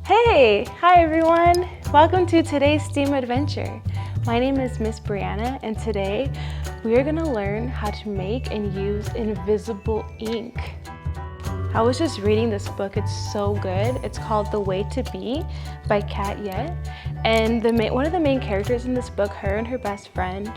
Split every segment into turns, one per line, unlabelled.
Hi everyone. Welcome to today's STEAM adventure. My name is Miss Brianna, and today we are going to learn how to make and use invisible ink. I was just reading this book. It's so good. It's called The Way to Be by Kat Yet. And one of the main characters in this book, her and her best friend,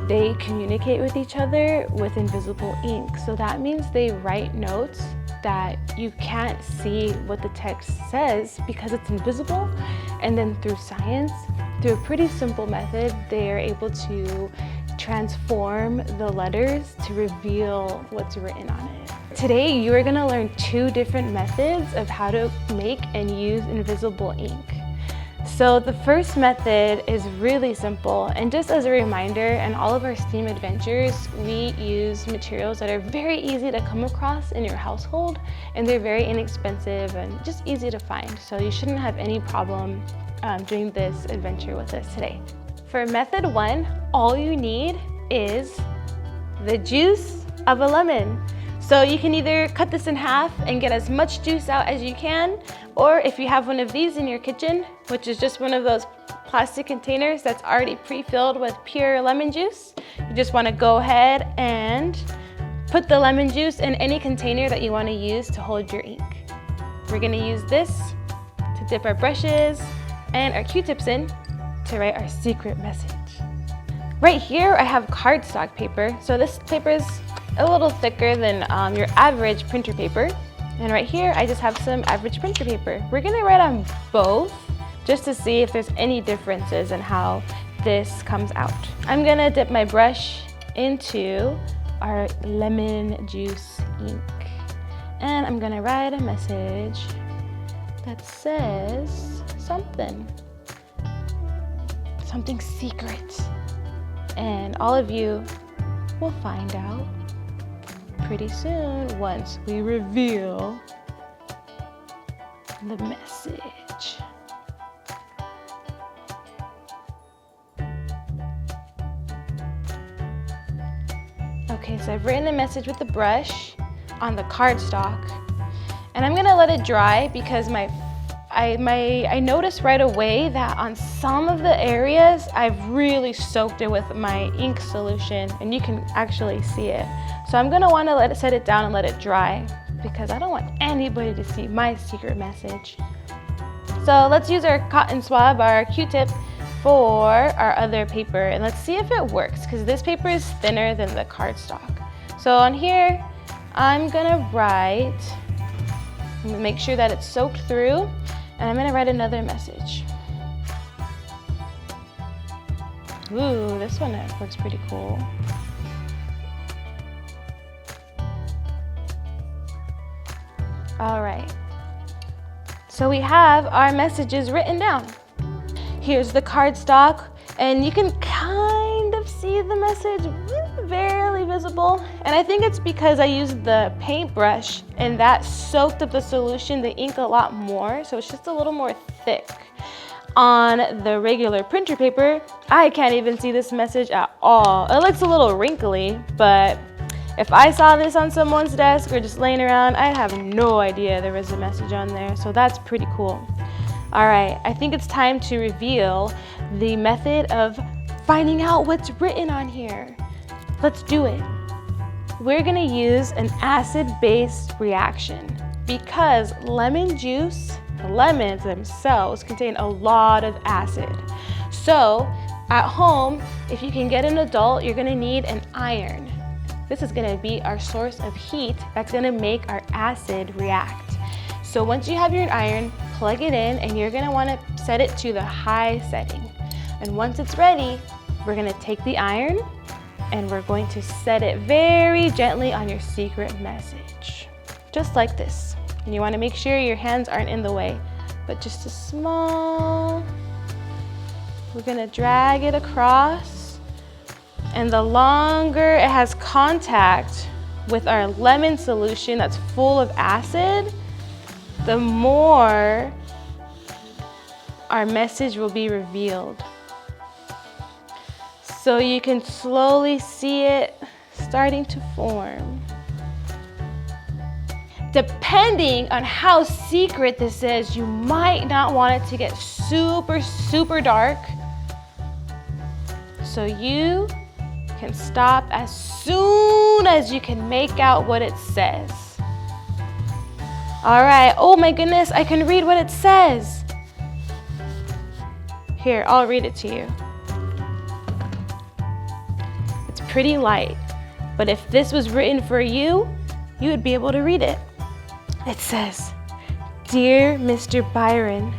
they communicate with each other with invisible ink. So that means they write notes that you can't see what the text says because it's invisible. And then through science, through a pretty simple method, they are able to transform the letters to reveal what's written on it. Today, you are going to learn two different methods of how to make and use invisible ink. So the first method is really simple, and just as a reminder, in all of our STEAM adventures, we use materials that are very easy to come across in your household, and they're very inexpensive and just easy to find. So you shouldn't have any problem doing this adventure with us today. For method one, all you need is the juice of a lemon. So you can either cut this in half and get as much juice out as you can, or if you have one of these in your kitchen, which is just one of those plastic containers that's already pre-filled with pure lemon juice, you just want to go ahead and put the lemon juice in any container that you want to use to hold your ink. We're going to use this to dip our brushes and our Q-tips in to write our secret message. Right here I have cardstock paper. So this paper is a little thicker than your average printer paper. And right here, I just have some average printer paper. We're gonna write on both just to see if there's any differences in how this comes out. I'm gonna dip my brush into our lemon juice ink. And I'm gonna write a message that says something secret. And all of you will find out pretty soon once we reveal the message. Okay, so I've written the message with the brush on the cardstock, and I'm gonna let it dry because I noticed right away that on some of the areas I've really soaked it with my ink solution, and you can actually see it. So I'm gonna wanna set it down and let it dry because I don't want anybody to see my secret message. So let's use our cotton swab, our Q-tip, for our other paper, and let's see if it works because this paper is thinner than the cardstock. So on here, I'm gonna make sure that it's soaked through, and I'm gonna write another message. Ooh, this one works pretty cool. All right, so we have our messages written down. Here's the cardstock, and you can kind of see the message, barely visible. And I think it's because I used the paintbrush, and that soaked up the solution, the ink, a lot more, so it's just a little more thick. On the regular printer paper, I can't even see this message at all. It looks a little wrinkly, but if I saw this on someone's desk or just laying around, I'd have no idea there was a message on there, so that's pretty cool. All right, I think it's time to reveal the method of finding out what's written on here. Let's do it. We're gonna use an acid-base reaction because lemon juice, the lemons themselves, contain a lot of acid. So at home, if you can get an adult, you're gonna need an iron. This is gonna be our source of heat that's gonna make our acid react. So once you have your iron, plug it in, and you're gonna wanna set it to the high setting. And once it's ready, we're gonna take the iron and we're going to set it very gently on your secret message. Just like this. And you wanna make sure your hands aren't in the way, but just a small, we're gonna drag it across. And the longer it has contact with our lemon solution that's full of acid, the more our message will be revealed. So you can slowly see it starting to form. depending on how secret this is, you might not want it to get super, super dark. So you can stop as soon as you can make out what it says. All right, oh my goodness, I can read what it says. Here, I'll read it to you. It's pretty light, but if this was written for you, you would be able to read it. It says, "Dear Mr. Byron,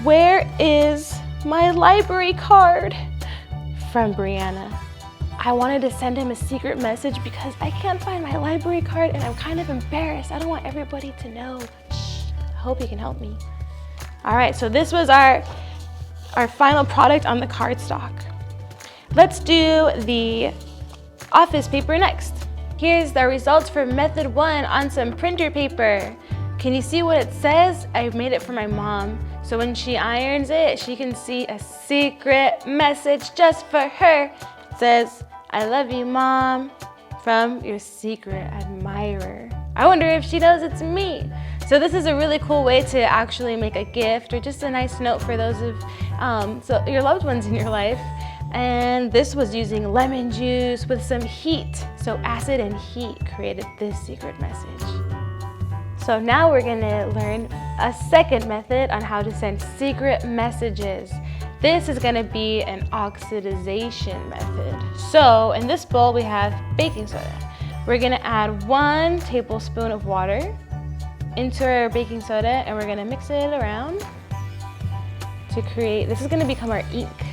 where is my library card?" From Brianna. I wanted to send him a secret message because I can't find my library card and I'm kind of embarrassed. I don't want everybody to know. Shh, I hope you can help me. All right, so this was our final product on the cardstock. Let's do the office paper next. Here's the results for method 1 on some printer paper. Can you see what it says? I made it for my mom. So when she irons it, she can see a secret message just for her. It says, "I love you, Mom," from your secret admirer. I wonder if she knows it's me. So this is a really cool way to actually make a gift or just a nice note for those of your loved ones in your life. And this was using lemon juice with some heat. So acid and heat created this secret message. So now we're gonna learn a second method on how to send secret messages. This is gonna be an oxidization method. So in this bowl we have baking soda. We're gonna add 1 tablespoon of water into our baking soda and we're gonna mix it around to create, this is gonna become our ink.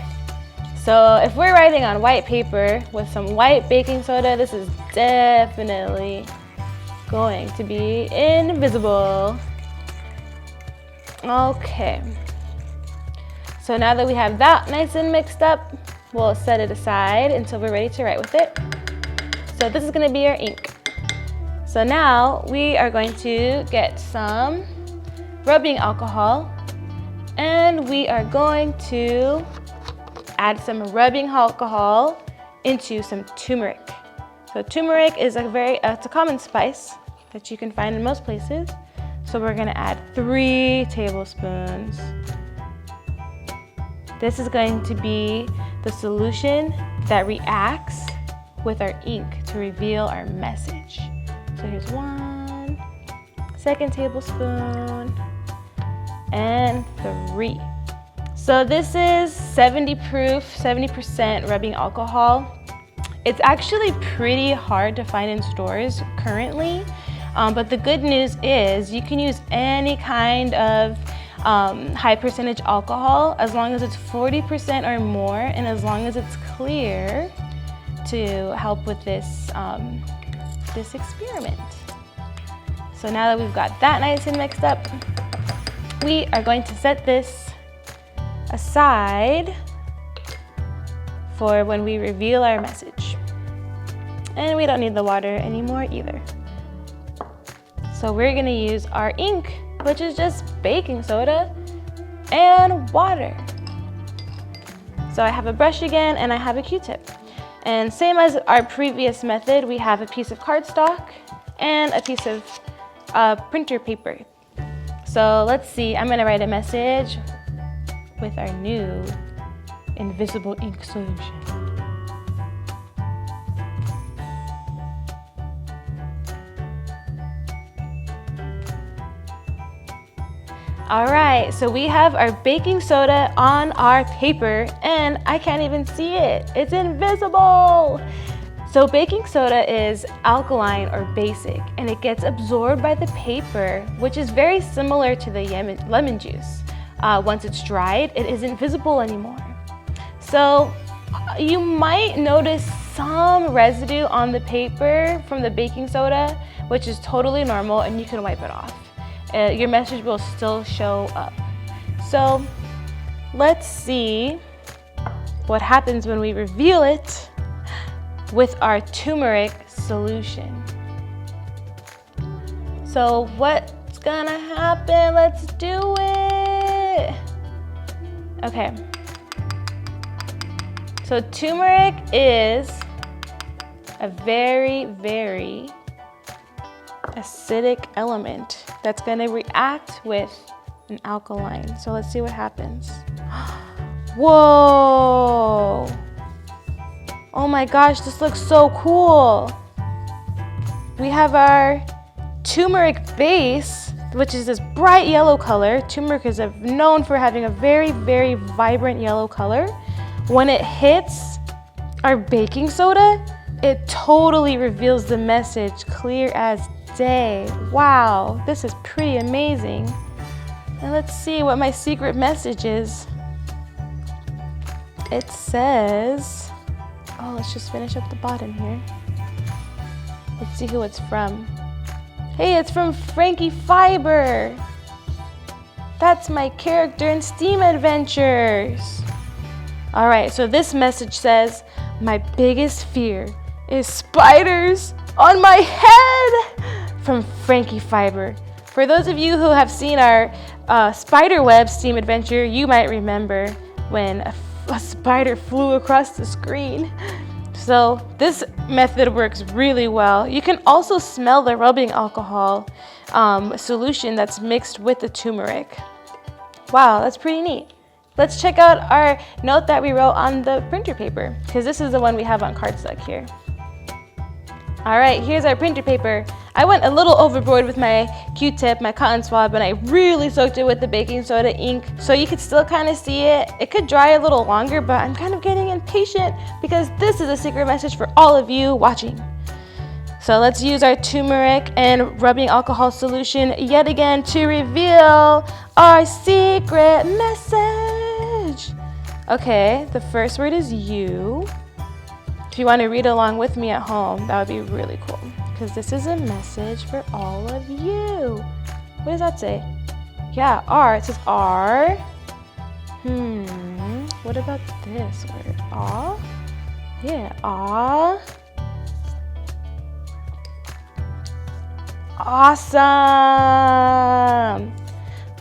So if we're writing on white paper with some white baking soda, this is definitely going to be invisible. Okay. So now that we have that nice and mixed up, we'll set it aside until we're ready to write with it. So this is gonna be our ink. So now we are going to get some rubbing alcohol and we are going to add some rubbing alcohol into some turmeric. So turmeric is it's a common spice that you can find in most places. So we're gonna add 3 tablespoons. This is going to be the solution that reacts with our ink to reveal our message. So here's 1, 2nd tablespoon, and 3. So this is 70 proof, 70% rubbing alcohol. It's actually pretty hard to find in stores currently, but the good news is you can use any kind of high percentage alcohol as long as it's 40% or more and as long as it's clear to help with this, this experiment. So now that we've got that nice and mixed up, we are going to set this aside for when we reveal our message. And we don't need the water anymore either. So we're gonna use our ink, which is just baking soda and water. So I have a brush again and I have a Q-tip. And same as our previous method, we have a piece of cardstock and a piece of printer paper. So let's see, I'm gonna write a message with our new invisible ink solution. All right, so we have our baking soda on our paper and I can't even see it. It's invisible. So baking soda is alkaline or basic and it gets absorbed by the paper, which is very similar to the lemon juice. Once it's dried, it isn't visible anymore. So you might notice some residue on the paper from the baking soda, which is totally normal and you can wipe it off. Your message will still show up. So let's see what happens when we reveal it with our turmeric solution. So what's gonna happen? Let's do it. Okay. So turmeric is a very, very acidic element that's going to react with an alkaline. So let's see what happens. Whoa! Oh my gosh, this looks so cool. We have our turmeric base, which is this bright yellow color. Turmeric is known for having a very, very vibrant yellow color. When it hits our baking soda, it totally reveals the message clear as day. Wow, this is pretty amazing. And let's see what my secret message is. It says, oh, let's just finish up the bottom here. Let's see who it's from. Hey, it's from Frankie Fiber. That's my character in Steam Adventures. All right, so this message says, my biggest fear is spiders on my head, from Frankie Fiber. For those of you who have seen our spiderweb Steam Adventure, you might remember when a spider flew across the screen. So this method works really well. You can also smell the rubbing alcohol solution that's mixed with the turmeric. Wow, that's pretty neat. Let's check out our note that we wrote on the printer paper, because this is the one we have on cardstock here. All right, here's our printer paper. I went a little overboard with my Q-tip, my cotton swab, and I really soaked it with the baking soda ink, so you could still kind of see it. It could dry a little longer, but I'm kind of getting impatient because this is a secret message for all of you watching. So let's use our turmeric and rubbing alcohol solution yet again to reveal our secret message. Okay, the first word is you. If you want to read along with me at home, that would be really cool, because this is a message for all of you. What does that say? Yeah, R. It says R. What about this word? Aw? Yeah, aw. Awesome.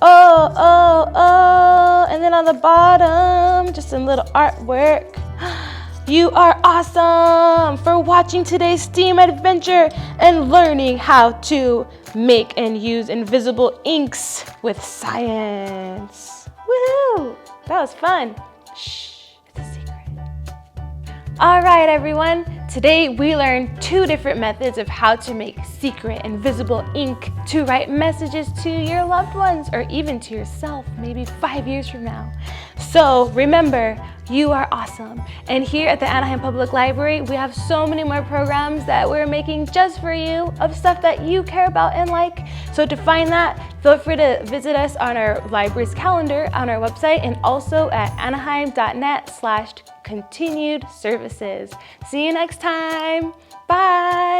Oh, oh, oh. And then on the bottom, just some little artwork. You are awesome for watching today's STEAM adventure and learning how to make and use invisible inks with science. Woohoo! That was fun. Shh, it's a secret. All right, everyone. Today we learned 2 different methods of how to make secret invisible ink to write messages to your loved ones or even to yourself, maybe 5 years from now. So remember, you are awesome. And here at the Anaheim Public Library, we have so many more programs that we're making just for you of stuff that you care about and like. So to find that, feel free to visit us on our library's calendar on our website and also at anaheim.net/continued services. See you next time. Bye.